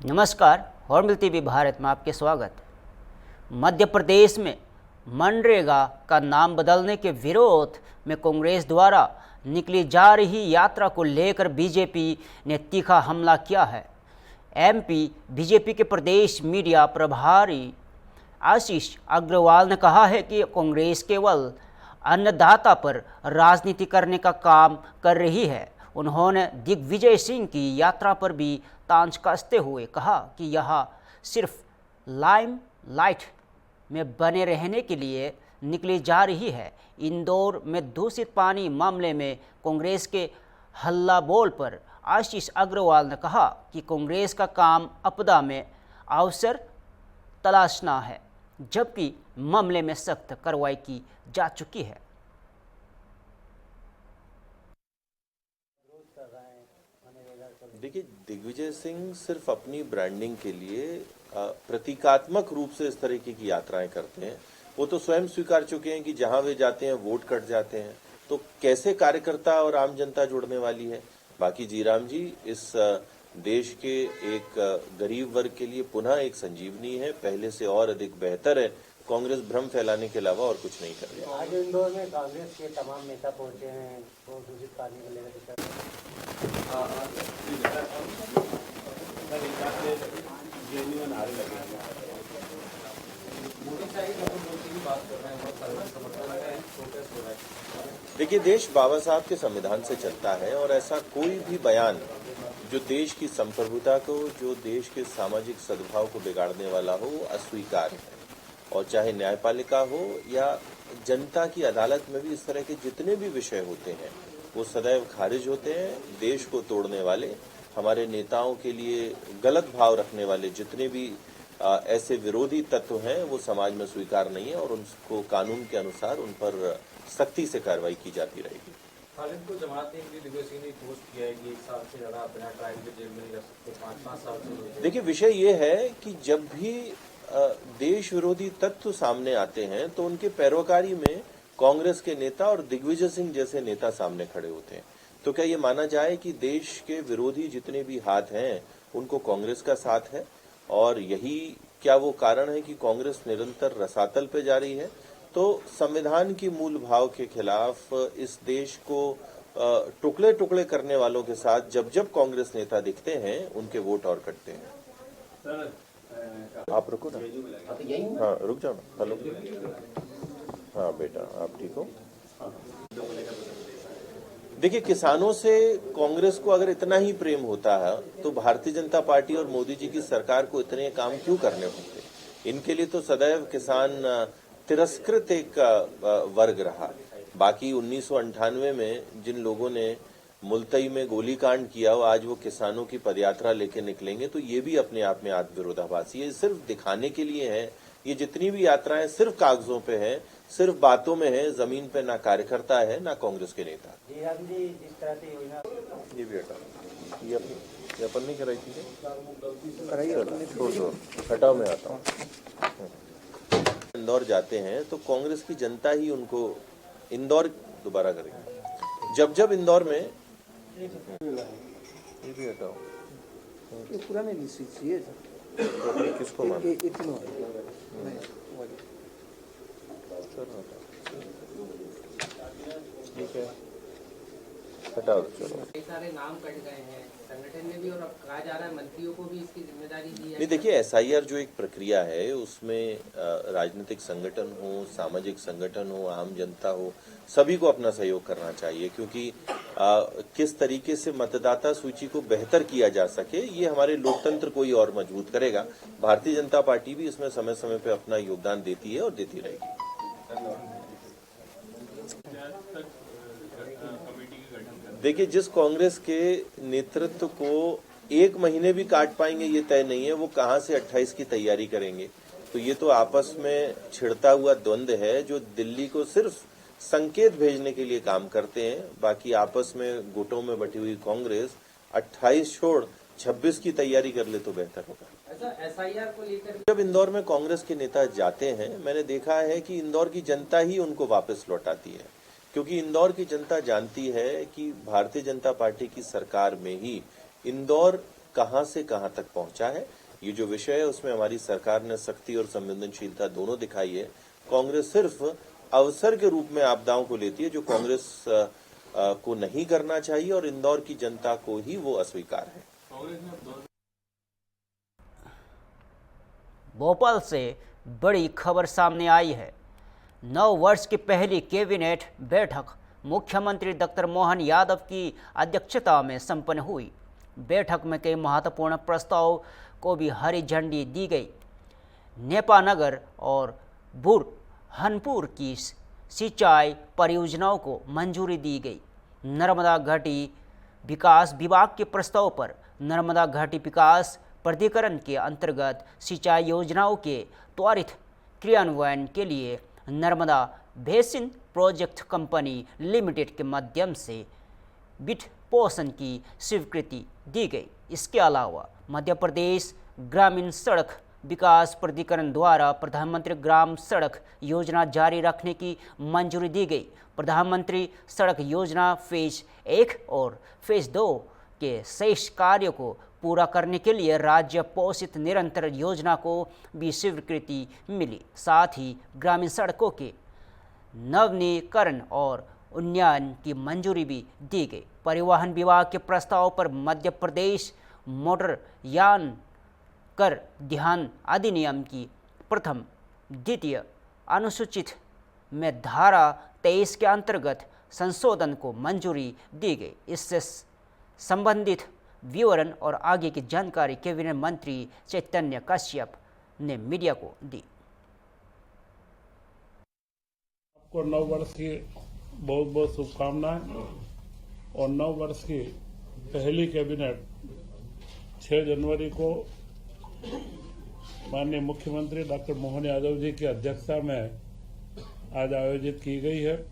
नमस्कार, hornbill TV Bharat में आपके स्वागत। मध्य प्रदेश में मनरेगा का नाम बदलने के विरोध में कांग्रेस द्वारा निकली जा रही यात्रा को लेकर बीजेपी ने तीखा हमला किया है। एमपी बीजेपी के प्रदेश मीडिया प्रभारी आशीष अग्रवाल ने कहा है कि कांग्रेस केवल अन्नदाता पर राजनीति करने का काम कर रही है। उन्होंने दिग्विजय सिंह की यात्रा पर भी तांज कसते हुए कहा कि यह सिर्फ लाइमलाइट में बने रहने के लिए निकली जा रही है। इंदौर में दूषित पानी मामले में कांग्रेस के हल्ला बोल पर आशीष अग्रवाल ने कहा कि कांग्रेस का काम आपदा में अवसर तलाशना है, जबकि मामले में सख्त कार्रवाई की जा चुकी है। देखिए, दिग्विजय सिंह सिर्फ अपनी ब्रांडिंग के लिए प्रतीकात्मक रूप से इस तरीके की यात्राएं करते हैं। वो तो स्वयं स्वीकार चुके हैं कि जहां वे जाते हैं वोट कट जाते हैं, तो कैसे कार्यकर्ता और आम जनता जुड़ने वाली है। बाकी जीराम जी इस देश के एक गरीब वर्ग के लिए पुनः एक संजीवनी है, पहले से और अधिक बेहतर है। कांग्रेस भ्रम फैलाने के अलावा और कुछ नहीं कर रही है। आज इंदौर में कांग्रेस के तमाम नेता पहुंचे हैं, वो दूषित पानी को लेकर देखिए, देश बाबा साहब के संविधान से चलता है और ऐसा कोई भी बयान जो देश की संप्रभुता को, जो देश के सामाजिक सद्भाव को बिगाड़ने वाला हो, वो अस्वीकार है। और चाहे न्यायपालिका हो या जनता की अदालत में भी इस तरह के जितने भी विषय होते हैं वो सदैव खारिज होते हैं। देश को तोड़ने वाले, हमारे नेताओं के लिए गलत भाव रखने वाले जितने भी ऐसे विरोधी तत्व हैं वो समाज में स्वीकार नहीं है और उनको कानून के अनुसार उन पर सख्ती से कार्रवाई की जाती रहेगी। खालिद को जमात ने दिग्विजय सिंह ने पोस्ट किया है कि 1 साल से ज्यादा बिना ट्रायल के जेल में नहीं रह सकते, 5-5 साल से। देखिए, विषय ये है कि जब भी देश विरोधी तत्व सामने आते हैं तो उनके पैरोकारी में कांग्रेस के नेता और दिग्विजय सिंह जैसे नेता सामने खड़े होते हैं। तो क्या ये माना जाए कि देश के विरोधी जितने भी हाथ हैं उनको कांग्रेस का साथ है, और यही क्या वो कारण है कि कांग्रेस निरंतर रसातल पे जा रही है? तो संविधान की मूल भाव के खिलाफ इस देश को टुकड़े टुकड़े करने वालों के साथ जब जब कांग्रेस नेता दिखते हैं उनके वोट और कटते हैं। आप रुको ना। हाँ, रुक जाओ ना। हेलो, हाँ बेटा, आप ठीक हो? देखिए, किसानों से कांग्रेस को अगर इतना ही प्रेम होता है तो भारतीय जनता पार्टी और मोदी जी की सरकार को इतने काम क्यों करने होते? इनके लिए तो सदैव किसान तिरस्कृत एक वर्ग रहा। बाकी 1998 में जिन लोगों ने मुल्तई में गोलीकांड किया, आज वो किसानों की पदयात्रा लेके निकलेंगे, तो ये भी अपने आप में आत्मविरोधाभासी है। सिर्फ दिखाने के लिए है। ये जितनी भी यात्राएं सिर्फ कागजों पे है, सिर्फ बातों में है, जमीन पे ना कार्यकर्ता है ना कांग्रेस के नेता। ये भी हटा, ये अपन नहीं कराई थी, हटाओ, मैं आता हूँ। इंदौर जाते हैं तो कांग्रेस की जनता ही उनको इंदौर दोबारा करेगी। जब जब इंदौर में ये भी हटाओ, ये पुराने चाहिए तो किसको मानो? ठीक है, हटाओ, चलो। कई सारे नाम कट गए हैं संगठन में भी, और अब कहा जा रहा है मंत्रियों को भी इसकी जिम्मेदारी दी है। नहीं, देखिए, एसआईआर जो एक प्रक्रिया है उसमें राजनीतिक संगठन हो, सामाजिक संगठन हो, आम जनता हो, सभी को अपना सहयोग करना चाहिए, क्योंकि किस तरीके से मतदाता सूची को बेहतर किया जा सके ये हमारे लोकतंत्र को ही और मजबूत करेगा। भारतीय जनता पार्टी भी इसमें समय समय पे अपना योगदान देती है और देती रहेगी। देखिए, जिस कांग्रेस के नेतृत्व को 1 महीने भी काट पाएंगे ये तय नहीं है, वो कहां से 28 की तैयारी करेंगे। तो ये तो आपस में छिड़ता हुआ द्वंद्व है जो दिल्ली को सिर्फ संकेत भेजने के लिए काम करते हैं। बाकी आपस में गुटों में बटी हुई कांग्रेस 28 छोड़ 26 की तैयारी कर ले तो बेहतर होगा। एसआईआर को लेकर जब इंदौर में कांग्रेस के नेता जाते हैं, मैंने देखा है कि इंदौर की जनता ही उनको वापस लौटाती है, क्योंकि इंदौर की जनता जानती है कि भारतीय जनता पार्टी की सरकार में ही इंदौर कहां से कहां तक पहुंचा है। ये जो विषय है उसमें हमारी सरकार ने सख्ती और संवेदनशीलता दोनों दिखाई है। कांग्रेस सिर्फ अवसर के रूप में आपदाओं को लेती है, जो कांग्रेस को नहीं करना चाहिए, और इंदौर की जनता को ही वो अस्वीकार है। भोपाल से बड़ी खबर सामने आई है। 9 वर्ष की पहली कैबिनेट बैठक मुख्यमंत्री डॉक्टर मोहन यादव की अध्यक्षता में संपन्न हुई। बैठक में कई महत्वपूर्ण प्रस्ताव को भी हरी झंडी दी गई। नेपानगर और बुरहानपुर की सिंचाई परियोजनाओं को मंजूरी दी गई। नर्मदा घाटी विकास विभाग के प्रस्ताव पर नर्मदा घाटी विकास प्राधिकरण के अंतर्गत सिंचाई योजनाओं के त्वरित क्रियान्वयन के लिए Narmada basin project company limited के माध्यम से वित्त पोषण की स्वीकृति दी गई। इसके अलावा मध्य प्रदेश ग्रामीण सड़क विकास प्राधिकरण द्वारा प्रधानमंत्री ग्राम सड़क योजना जारी रखने की मंजूरी दी गई। प्रधानमंत्री सड़क योजना फेज 1 और फेज 2 के शेष कार्यों को पूरा करने के लिए राज्य पोषित निरंतर योजना को भी स्वीकृति मिली। साथ ही ग्रामीण सड़कों के नवीनीकरण और उन्नयन की मंजूरी भी दी गई। परिवहन विभाग के प्रस्ताव पर मध्य प्रदेश मोटर यान कर ध्यान अधिनियम की प्रथम द्वितीय अनुसूचित में धारा 23 के अंतर्गत संशोधन को मंजूरी दी गई। इससे संबंधित विवरण और आगे की जानकारी कैबिनेट मंत्री चैतन्य कश्यप ने मीडिया को दी। आपको 9 वर्ष की बहुत बहुत शुभकामनाएं। और 9 वर्ष की पहली कैबिनेट 6 जनवरी को माननीय मुख्यमंत्री डॉक्टर मोहन यादव जी की अध्यक्षता में आज आयोजित की गई है।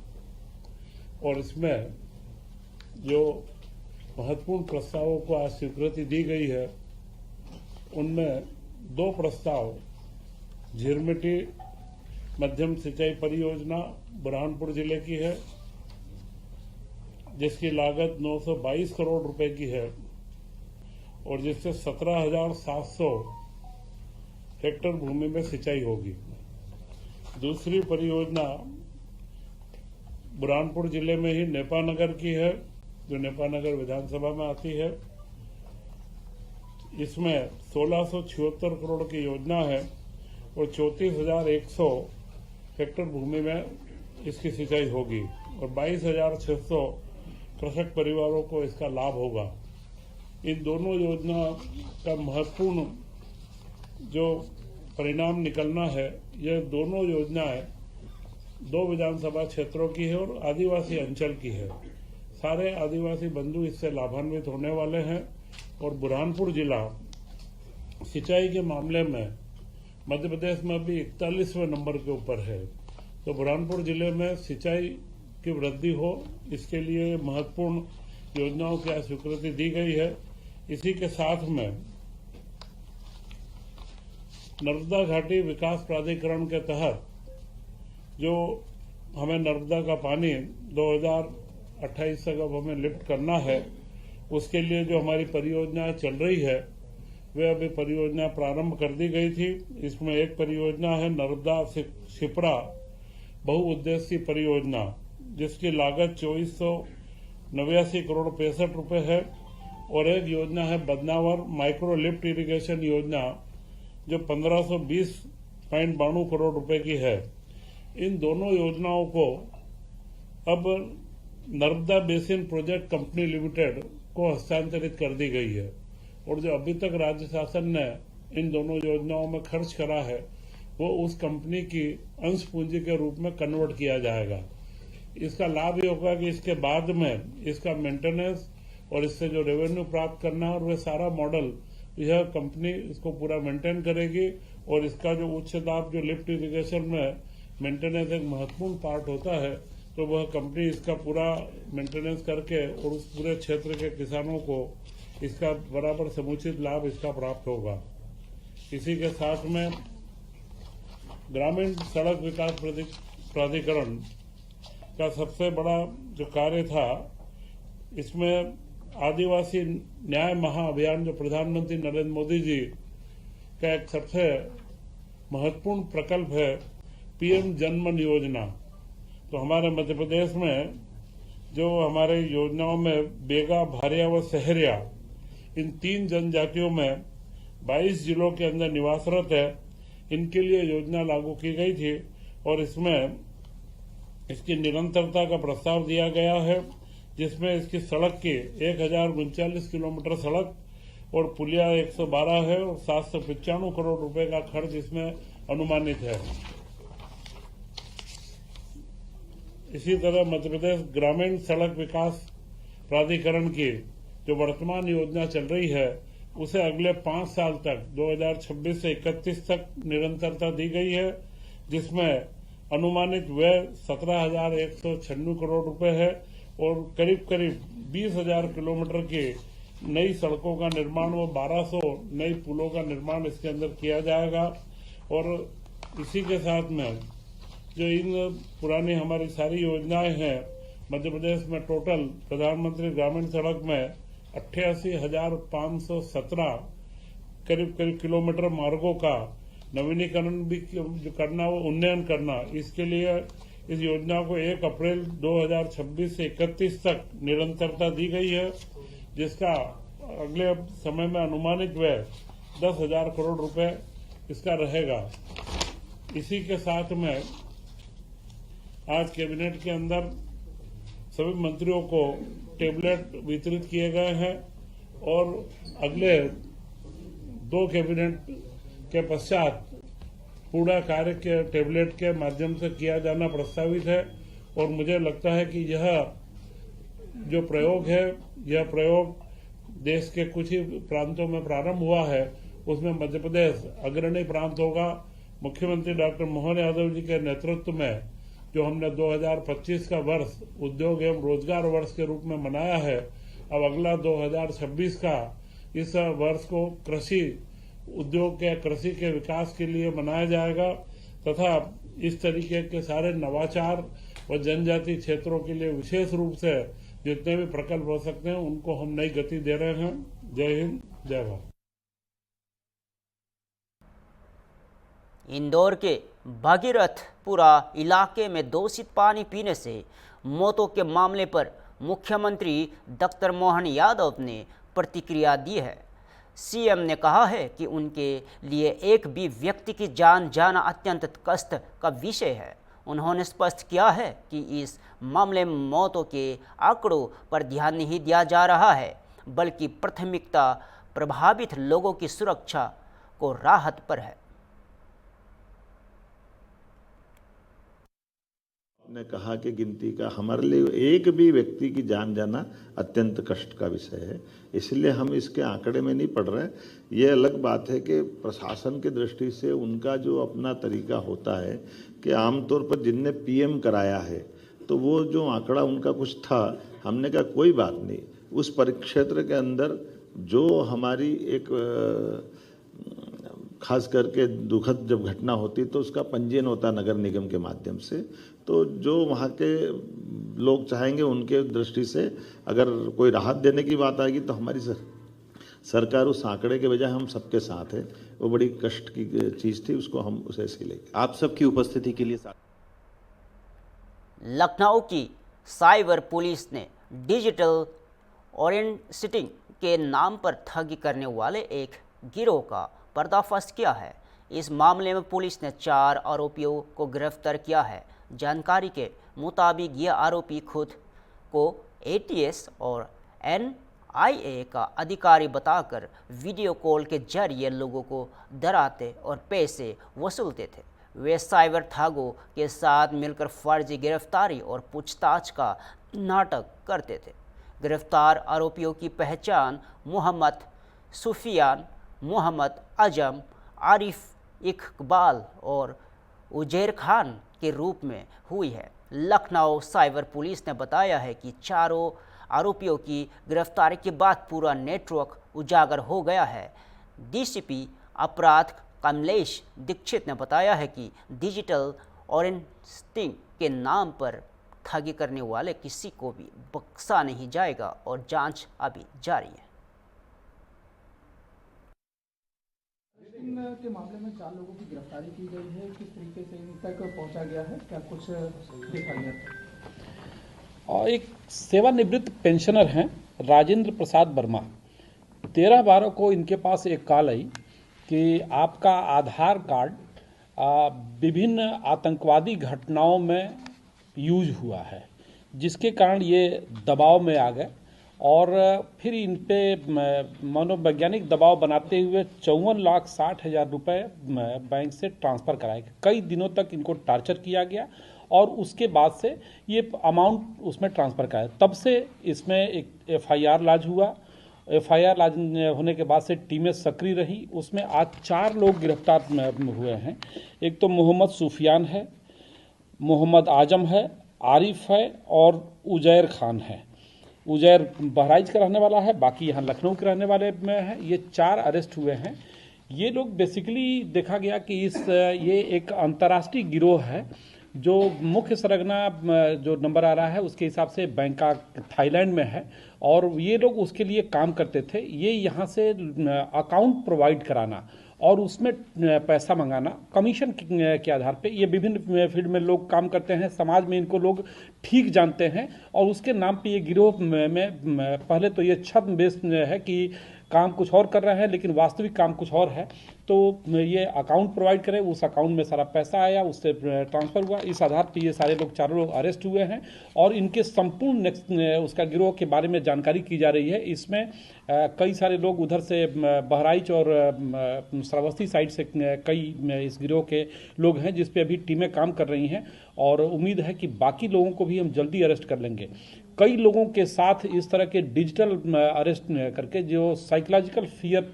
और इसमें जो महत्वपूर्ण प्रस्तावों को आज स्वीकृति दी गई है, उनमें 2 प्रस्ताव झिरमिटी मध्यम सिंचाई परियोजना बुरहानपुर जिले की है, जिसकी लागत 922 करोड़ रुपए की है और जिससे 17,700 हेक्टेयर भूमि में सिंचाई होगी। दूसरी परियोजना बुरहानपुर जिले में ही नेपानगर की है, जो नेपानगर विधानसभा में आती है। इसमें 1676 करोड़ की योजना है और 34,100 हेक्टेयर भूमि में इसकी सिंचाई होगी और 22,600 कृषक परिवारों को इसका लाभ होगा। इन दोनों योजना का महत्वपूर्ण जो परिणाम निकलना है, यह दोनों योजनाएं 2 विधानसभा क्षेत्रों की है और आदिवासी अंचल की है। सारे आदिवासी बंधु इससे लाभान्वित होने वाले हैं। और बुरहानपुर जिला सिंचाई के मामले में मध्य प्रदेश में भी 41वें नंबर के ऊपर है। तो बुरहानपुर जिले में सिंचाई की वृद्धि हो, इसके लिए महत्वपूर्ण योजनाओं की स्वीकृति दी गई है। इसी के साथ में नर्मदा घाटी विकास प्राधिकरण के तहत जो हमें नर्मदा का पानी 2028 तक अब हमें लिफ्ट करना है, उसके लिए जो हमारी परियोजनाएं चल रही है, वे अभी परियोजना प्रारंभ कर दी गई थी। इसमें एक परियोजना है नर्मदा शिप्रा बहुउद्देशीय परियोजना, जिसकी लागत 2489 करोड़ 65 रुपए है। और एक योजना है बदनावर माइक्रो लिफ्ट इरिगेशन योजना, जो 1520.92 करोड़ रुपए की है। इन दोनों योजनाओं को अब Narmada basin project company limited को हस्तांतरित कर दी गई है। और जो अभी तक राज्य शासन ने इन दोनों योजनाओं में खर्च करा है, वो उस कंपनी की अंश पूंजी के रूप में कन्वर्ट किया जाएगा। इसका लाभ ये होगा कि इसके बाद में इसका मेंटेनेंस और इससे जो रेवेन्यू प्राप्त करना है, और वह सारा मॉडल यह कंपनी इसको पूरा मेंटेन करेगी। और इसका जो उच्च दाब जो लिफ्ट इरिगेशन में मेंटेनेंस एक महत्वपूर्ण पार्ट होता है, तो वह कंपनी इसका पूरा मेंटेनेंस करके और उस पूरे क्षेत्र के किसानों को इसका बराबर समुचित लाभ इसका प्राप्त होगा। इसी के साथ में ग्रामीण सड़क विकास प्राधिकरण का सबसे बड़ा जो कार्य था, इसमें आदिवासी न्याय महाअभियान जो प्रधानमंत्री नरेंद्र मोदी जी का एक सबसे महत्वपूर्ण प्रकल्प है, पीएम जनमन योजना। तो हमारे मध्य प्रदेश में जो हमारे योजनाओं में बेगा, भारिया व सहरिया, इन 3 जनजातियों में 22 जिलों के अंदर निवासरत है, इनके लिए योजना लागू की गई थी और इसमें इसकी निरंतरता का प्रस्ताव दिया गया है, जिसमें इसकी सड़क की 1039 किलोमीटर सड़क और पुलिया 112 है और 795 करोड़ रुपए का खर्च इसमें अनुमानित है। इसी तरह मध्य प्रदेश ग्रामीण सड़क विकास प्राधिकरण की जो वर्तमान योजना चल रही है, उसे अगले 5 साल तक 2026 से 31 तक निरंतरता दी गई है, जिसमें अनुमानित व्यय 17,196 करोड़ रुपए है और करीब करीब 20,000 किलोमीटर की नई सड़कों का निर्माण व 1200 नई पुलों का निर्माण इसके अंदर किया जाएगा। और इसी के साथ में जो इन पुरानी हमारी सारी योजनाएं हैं, मध्य प्रदेश में टोटल प्रधानमंत्री ग्रामीण सड़क में 88,517 करीब किलोमीटर मार्गों का नवीनीकरण भी जो करना, वो उन्नयन करना, इसके लिए इस योजना को 1 अप्रैल 2026 से 31 तक निरंतरता दी गई है, जिसका अगले समय में अनुमानित व्यय 10,000 करोड़ रुपए इसका रहेगा। इसी के साथ में आज कैबिनेट के अंदर सभी मंत्रियों को टेबलेट वितरित किए गए हैं और अगले 2 कैबिनेट के पश्चात पूरा कार्य के टेबलेट के माध्यम से किया जाना प्रस्तावित है। और मुझे लगता है कि यह जो प्रयोग है, यह प्रयोग देश के कुछ ही प्रांतों में प्रारंभ हुआ है, उसमें मध्य प्रदेश अग्रणी प्रांत होगा। मुख्यमंत्री डॉक्टर मोहन यादव जी के नेतृत्व में जो हमने 2025 का वर्ष उद्योग एवं रोजगार वर्ष के रूप में मनाया है, अब अगला 2026 का इस वर्ष को कृषि उद्योग के, कृषि के विकास के लिए मनाया जाएगा तथा इस तरीके के सारे नवाचार व जनजातीय क्षेत्रों के लिए विशेष रूप से जितने भी प्रकल्प हो सकते हैं, उनको हम नई गति दे रहे हैं। जय हिंद, जय भारत। इंदौर के भगीरथपुरा इलाके में दूषित पानी पीने से मौतों के मामले पर मुख्यमंत्री डॉक्टर मोहन यादव ने प्रतिक्रिया दी है। सीएम ने कहा है कि उनके लिए एक भी व्यक्ति की जान जाना अत्यंत कष्ट का विषय है। उन्होंने स्पष्ट किया है कि इस मामले में मौतों के आंकड़ों पर ध्यान नहीं दिया जा रहा है, बल्कि प्राथमिकता प्रभावित लोगों की सुरक्षा को राहत पर है। ने कहा कि गिनती का हमारे लिए एक भी व्यक्ति की जान जाना अत्यंत कष्ट का विषय है, इसलिए हम इसके आंकड़े में नहीं पड़ रहे। ये अलग बात है कि प्रशासन की दृष्टि से उनका जो अपना तरीका होता है कि आमतौर पर जिनने पीएम कराया है तो वो जो आंकड़ा उनका कुछ था, हमने कहा कोई बात नहीं, उस परिक्षेत्र के अंदर जो हमारी एक खास करके दुखद जब घटना होती तो उसका पंजीयन होता नगर निगम के माध्यम से, तो जो वहाँ के लोग चाहेंगे उनके दृष्टि से अगर कोई राहत देने की बात आएगी तो हमारी सरकार उस आंकड़े के बजाय हम सबके साथ है। वो बड़ी कष्ट की चीज़ थी, उसको हम उसे ऐसे लेंगे। आप सबकी उपस्थिति के लिए लखनऊ की साइबर पुलिस ने डिजिटल ओरिएंटिंग के नाम पर ठगी करने वाले एक गिरोह का पर्दाफाश किया है। इस मामले में पुलिस ने 4 आरोपियों को गिरफ्तार किया है। जानकारी के मुताबिक ये आरोपी खुद को एटीएस और एनआईए का अधिकारी बताकर वीडियो कॉल के जरिए लोगों को डराते और पैसे वसूलते थे। वे साइबर ठगों के साथ मिलकर फर्जी गिरफ्तारी और पूछताछ का नाटक करते थे। गिरफ्तार आरोपियों की पहचान मोहम्मद सुफियान, मोहम्मद आजम, आरिफ इकबाल और उजैर खान के रूप में हुई है। लखनऊ साइबर पुलिस ने बताया है कि चारों आरोपियों की गिरफ्तारी के बाद पूरा नेटवर्क उजागर हो गया है। डीसीपी अपराध कमलेश दीक्षित ने बताया है कि डिजिटल ओरिएंटिंग के नाम पर ठगी करने वाले किसी को भी बख्शा नहीं जाएगा और जांच अभी जारी है। के मामले में 4 लोगों की गिरफ्तारी की गई है, किस तरीके से इन तक पहुंचा गया है, क्या कुछ देखा गया? और एक सेवानिवृत्त पेंशनर हैं राजेंद्र प्रसाद वर्मा। 13/12 को इनके पास एक कॉल आई कि आपका आधार कार्ड विभिन्न आतंकवादी घटनाओं में यूज हुआ है, जिसके कारण ये दबाव में आ गए और फिर इन पे मनोवैज्ञानिक दबाव बनाते हुए 54,60,000 रुपये बैंक से ट्रांसफ़र कराए गए। कई दिनों तक इनको टार्चर किया गया और उसके बाद से ये अमाउंट उसमें ट्रांसफ़र कराया। तब से इसमें एक FIR लॉन्च हुआ। FIR लॉन्च होने के बाद से टीमें सक्रिय रही। उसमें आज 4 लोग गिरफ्तार हुए हैं। एक तो मोहम्मद सूफियान है, मोहम्मद आजम है, आरिफ है और उजैर खान है। उजैर बहराइच का रहने वाला है, बाकी यहाँ लखनऊ के रहने वाले में है। ये 4 अरेस्ट हुए हैं। ये लोग बेसिकली देखा गया कि ये एक अंतर्राष्ट्रीय गिरोह है जो मुख्य सरगना जो नंबर आ रहा है उसके हिसाब से बैंकॉक थाईलैंड में है और ये लोग उसके लिए काम करते थे। ये यहाँ से अकाउंट प्रोवाइड कराना और उसमें पैसा मंगाना कमीशन के आधार पे, ये विभिन्न फील्ड में लोग काम करते हैं। समाज में इनको लोग ठीक जानते हैं और उसके नाम पे ये गिरोह में पहले तो ये छद्म बेस है कि काम कुछ और कर रहे हैं लेकिन वास्तविक काम कुछ और है। तो ये अकाउंट प्रोवाइड करें, उस अकाउंट में सारा पैसा आया, उससे ट्रांसफ़र हुआ। इस आधार पर ये सारे लोग 4 लोग अरेस्ट हुए हैं और इनके संपूर्ण उसका गिरोह के बारे में जानकारी की जा रही है। इसमें कई सारे लोग उधर से बहराइच और श्रावस्ती साइड से कई इस गिरोह के लोग हैं जिस पे अभी टीमें काम कर रही हैं और उम्मीद है कि बाकी लोगों को भी हम जल्दी अरेस्ट कर लेंगे। कई लोगों के साथ इस तरह के डिजिटल अरेस्ट करके जो साइकोलॉजिकल फियर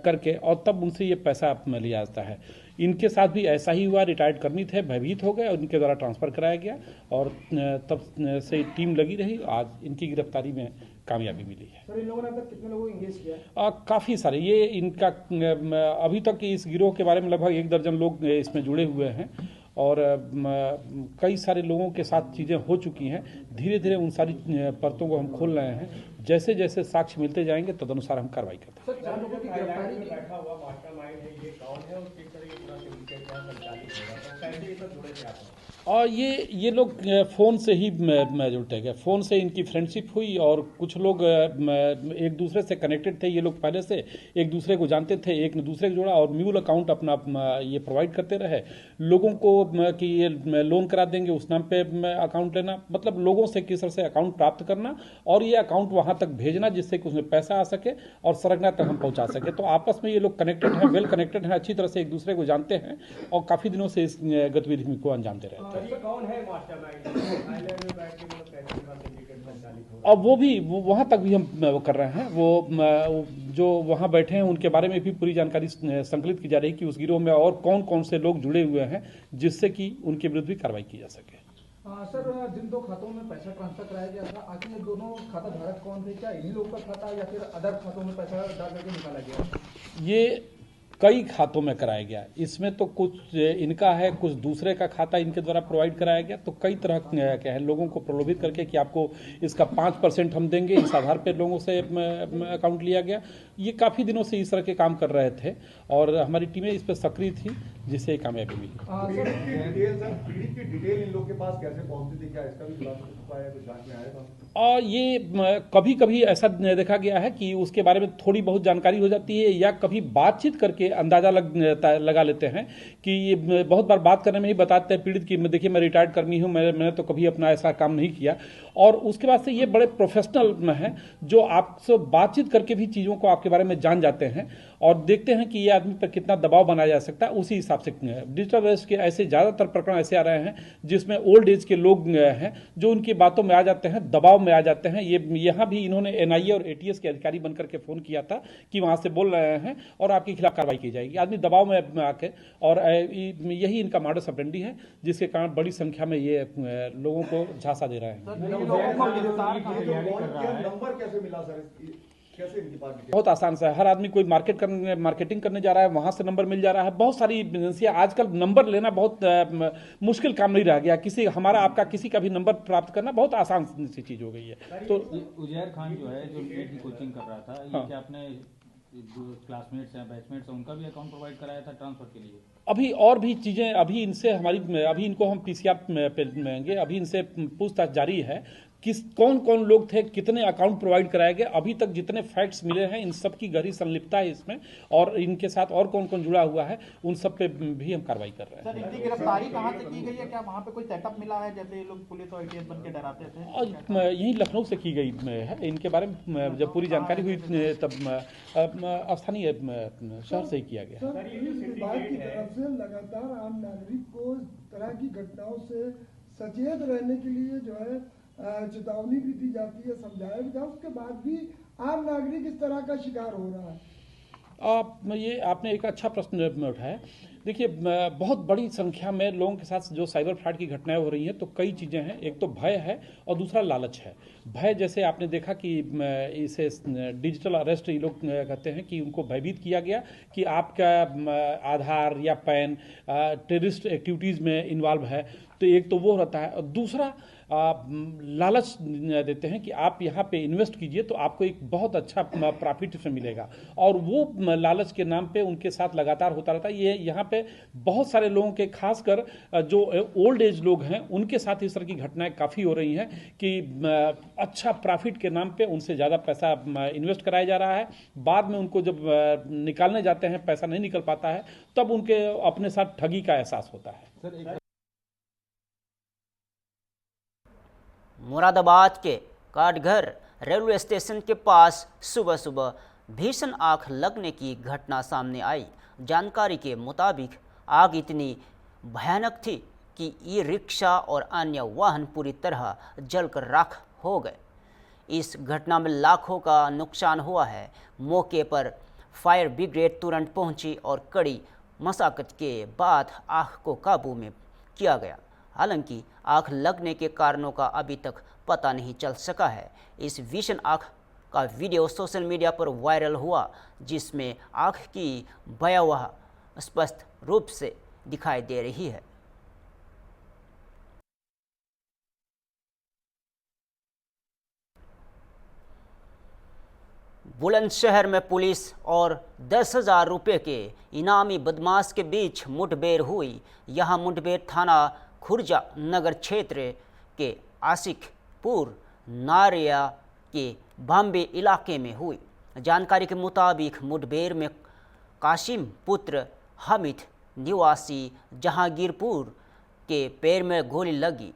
करके और तब उनसे ये पैसा लिया जाता है। इनके साथ भी ऐसा ही हुआ। रिटायर्ड कर्मी थे, भयभीत हो गए और इनके द्वारा ट्रांसफ़र कराया गया और तब से टीम लगी रही। आज इनकी गिरफ्तारी में कामयाबी मिली है। सर, इन लोगों ने अब तक कितने लोगों को इंगेज किया? काफ़ी सारे। ये इनका अभी तक इस गिरोह के बारे में लगभग 1 दर्जन लोग इसमें जुड़े हुए हैं और कई सारे लोगों के साथ चीज़ें हो चुकी हैं। धीरे धीरे उन सारी परतों को हम खोल रहे हैं। जैसे जैसे साक्ष्य मिलते जाएंगे तदनुसार हम कार्रवाई करते हैं। सर, 4 लोगों की गिरफ्तारी की बैठा हुआ मास्टरमाइंड है, ये कौन है और किस तरह पूरा सिंडिकेट क्या संचालित होगा, तो कैसे ये सब जुड़े थे आप? और ये लोग फ़ोन से ही जुड़ते गए। फ़ोन से इनकी फ्रेंडशिप हुई और कुछ लोग एक दूसरे से कनेक्टेड थे। ये लोग पहले से एक दूसरे को जानते थे, एक ने दूसरे को जोड़ा और म्यूल अकाउंट अपना ये प्रोवाइड करते रहे लोगों को कि ये लोन करा देंगे, उस नाम पे अकाउंट लेना, मतलब लोगों से किस तरह से अकाउंट प्राप्त करना और ये अकाउंट वहाँ तक भेजना जिससे कि उसमें पैसा आ सके और सरगना तक हम पहुँचा सके। तो आपस में ये लोग कनेक्टेड हैं, वेल कनेक्टेड हैं, अच्छी तरह से एक दूसरे को जानते हैं और काफ़ी दिनों से इस गतिविधि को अंजाम दे रहे हैं। कौन है मास्टरमाइंड? थाईलैंड में बैठ के मतलब कैसे पूरा सिंडिकेट संचालित हो? और वो वहाँ तक भी हम वो कर रहे हैं। वो जो वहाँ बैठे हैं उनके बारे में भी पूरी जानकारी संकलित की जा रही है कि उस गिरोह में और कौन कौन से लोग जुड़े हुए हैं जिससे कि उनके विरुद्ध भी कार्रवाई की जा सके। सर, जिन 2 खातों में पैसा ट्रांसफर कराया गया था, आखिर ये दोनों खाता धारक कौन थे? क्या इन्हीं लोगों का खाता या फिर अदर खातों में पैसा डाल करके निकाला गया? ये कई खातों में कराया गया। इसमें तो कुछ इनका है, कुछ दूसरे का खाता इनके द्वारा प्रोवाइड कराया गया। तो कई तरह के हैं, लोगों को प्रलोभित करके कि आपको इसका 5% हम देंगे, इस आधार पर लोगों से अकाउंट लिया गया। ये काफ़ी दिनों से इस तरह के काम कर रहे थे और हमारी टीमें इस पर सक्रिय थी जिससे कामयाबी मिली। पीड़ित की डिटेल इन लोग के पास कैसे पहुंचती थी, क्या इसका भी खुलासा है, कुछ जांच में आएगा? और ये कभी कभी ऐसा देखा गया है कि उसके बारे में थोड़ी बहुत जानकारी हो जाती है या कभी बातचीत करके अंदाजा लगा लेते हैं कि ये बहुत बार बात करने में ही बताते हैं पीड़ित की देखिए मैं रिटायर्ड कर्मी हूँ, मैंने तो कभी अपना ऐसा काम नहीं किया। और उसके बाद से ये बड़े प्रोफेशनल हैं जो आपसे बातचीत करके भी चीज़ों को आपके बारे में जान जाते हैं और देखते हैं कि ये आदमी पर कितना दबाव बनाया जा सकता है। उसी हिसाब से डिजिटल अरेस्ट के ऐसे ज़्यादातर प्रकरण ऐसे आ रहे हैं जिसमें ओल्ड एज के लोग हैं जो उनकी बातों में आ जाते हैं, दबाव में आ जाते हैं। ये यहाँ भी इन्होंने NIA और ATS के अधिकारी बनकर के फ़ोन किया था कि वहाँ से बोल रहे हैं और आपके खिलाफ कार्रवाई की जाएगी। आदमी दबाव में आके और यही इनका मॉडस ऑपरेंडी है जिसके कारण बड़ी संख्या में ये लोगों को झांसा दे रहे हैं। नंबर कैसे मिला सर? कैसे इनकी पार्टी? बहुत आसान सा है। हर आदमी कोई मार्केटिंग करने जा रहा है, वहां से नंबर मिल जा रहा है। बहुत सारी एजेंसियां, आजकल नंबर लेना बहुत मुश्किल काम नहीं रह गया। हमारा आपका किसी का भी नंबर प्राप्त करना बहुत आसान सी चीज हो गई है। तो उजैर खान जो है, जो नीट की कोचिंग कर रहा था, ये क्या अपने जो क्लासमेट्स हैं, बैचमेट्स हैं, उनका भी अकाउंट प्रोवाइड कराया था ट्रांसफर के लिए? अभी और भी चीजें, अभी इनको हम पीसीआर पे लेंगे। अभी इनसे पूछताछ जारी है कौन कौन लोग थे, कितने अकाउंट प्रोवाइड कराए गए। अभी तक जितने फैक्ट्स मिले हैं, इन सब की गहरी संलिप्तता है इसमें, और इनके साथ और कौन कौन जुड़ा हुआ है, उन सब पे भी हम कार्रवाई कर रहे हैं। सर, इनकी गिरफ्तारी कहाँ से की गई है? क्या वहाँ पे कोई सेटअप मिला है, जैसे ये लोग पुलिस और एटीएस बन के डराते थे? और यही लखनऊ से की गई है। इनके बारे में जब पूरी जानकारी हुई तब स्थानीय शहर से ही किया गया। सर, पुलिस विभाग की तरफ से लगातार आम नागरिक को इस तरह की घटनाओं से सचेत रहने के लिए जो है चेतावनी भी दी जाती है, समझाया भी जाता है, उसके बाद भी आम नागरिक इस तरह का शिकार हो रहा है। ये आपने एक अच्छा प्रश्न उठाया। देखिए, बहुत बड़ी संख्या में लोगों के साथ जो साइबर फ्रॉड की घटनाएं हो रही हैं, तो कई चीज़ें हैं। एक तो भय है और दूसरा लालच है। भय, जैसे आपने देखा कि इसे डिजिटल अरेस्ट ये लोग कहते हैं कि उनको भयभीत किया गया कि आपका आधार या पैन टेररिस्ट एक्टिविटीज़ में इन्वॉल्व है, तो एक तो वो रहता है। और दूसरा लालच देते हैं कि आप यहाँ पे इन्वेस्ट कीजिए तो आपको एक बहुत अच्छा प्रॉफिट इसमें मिलेगा, और वो लालच के नाम पे उनके साथ लगातार होता रहता है। ये यहाँ पे बहुत सारे लोगों के, खासकर जो ओल्ड एज लोग हैं, उनके साथ इस तरह की घटनाएं काफ़ी हो रही हैं कि अच्छा प्रॉफिट के नाम पे उनसे ज़्यादा पैसा इन्वेस्ट कराया जा रहा है। बाद में उनको जब निकालने जाते हैं, पैसा नहीं निकल पाता है, तब उनके अपने साथ ठगी का एहसास होता है। मुरादाबाद के काटघर रेलवे स्टेशन के पास सुबह सुबह भीषण आग लगने की घटना सामने आई। जानकारी के मुताबिक आग इतनी भयानक थी कि ई रिक्शा और अन्य वाहन पूरी तरह जलकर राख हो गए। इस घटना में लाखों का नुकसान हुआ है। मौके पर फायर ब्रिगेड तुरंत पहुंची और कड़ी मशक्कत के बाद आग को काबू में किया गया। हालांकि आग लगने के कारणों का अभी तक पता नहीं चल सका है। इस भीषण आग का वीडियो सोशल मीडिया पर वायरल हुआ, जिसमें आग की भयावह स्पष्ट रूप से दिखाई दे रही है। बुलंदशहर में पुलिस और 10,000 रुपये के इनामी बदमाश के बीच मुठभेड़ हुई। यहां मुठभेड़ थाना खुर्जा नगर क्षेत्र के आशिकपुर नारिया के बॉम्बे इलाके में हुई। जानकारी के मुताबिक मुठभेड़ में कासिम पुत्र हामिद निवासी जहांगीरपुर के पैर में गोली लगी।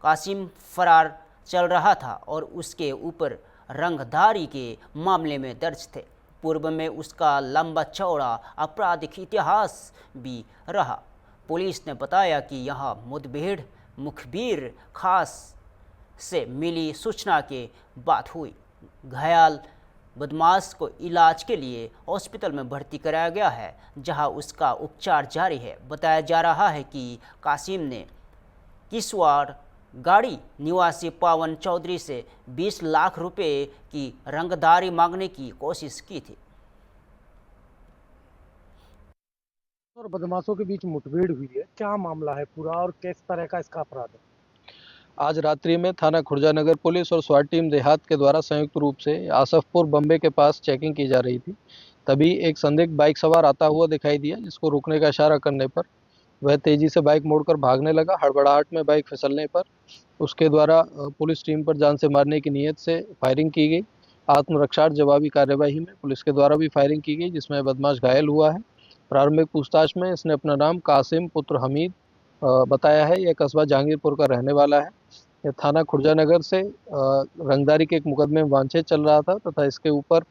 कासिम फरार चल रहा था और उसके ऊपर रंगदारी के मामले में दर्ज थे। पूर्व में उसका लंबा चौड़ा आपराधिक इतिहास भी रहा। पुलिस ने बताया कि यहां मुठभेड़ मुखबिर खास से मिली सूचना के बाद हुई। घायल बदमाश को इलाज के लिए हॉस्पिटल में भर्ती कराया गया है, जहां उसका उपचार जारी है। बताया जा रहा है कि कासिम ने किसवाड़ गाड़ी निवासी पावन चौधरी से 20 लाख रुपए की रंगदारी मांगने की कोशिश की थी। और बदमाशों के बीच मुठभेड़ हुई है, क्या मामला है पूरा और किस तरह का इसका अपराध है? आज रात्रि में थाना खुर्जा नगर पुलिस और स्वाट टीम देहात के द्वारा संयुक्त रूप से आसफपुर बम्बे के पास चेकिंग की जा रही थी। तभी एक संदिग्ध बाइक सवार आता हुआ दिखाई दिया, जिसको रुकने का इशारा करने पर वह तेजी से बाइक मोड़कर भागने लगा। हड़बड़ाहट में बाइक फिसलने पर उसके द्वारा पुलिस टीम पर जान से मारने की नीयत से फायरिंग की गई। आत्मरक्षार्थ जवाबी कार्यवाही में पुलिस के द्वारा भी फायरिंग की गई, जिसमें बदमाश घायल हुआ है। प्रारंभिक पूछताछ में इसने अपना नाम कासिम पुत्र हमीद बताया है। यह कस्बा जहांगीरपुर का रहने वाला है। यह थाना खुर्जा नगर से रंगदारी के एक मुकदमे में वांछित चल रहा था तथा इसके ऊपर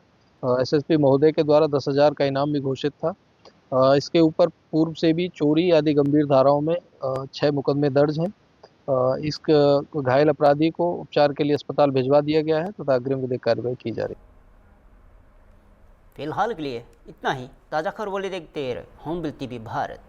एसएसपी महोदय के द्वारा 10,000 का इनाम भी घोषित था। इसके ऊपर पूर्व से भी चोरी आदि गंभीर धाराओं में 6 मुकदमे दर्ज हैं। इस घायल अपराधी को उपचार के लिए अस्पताल भिजवा दिया गया है तथा अग्रिम विधिक कार्रवाई की जा रही है। फिलहाल के लिए इतना ही। ताज़ा खबरों देखते रहे होम बिल टीवी भारत।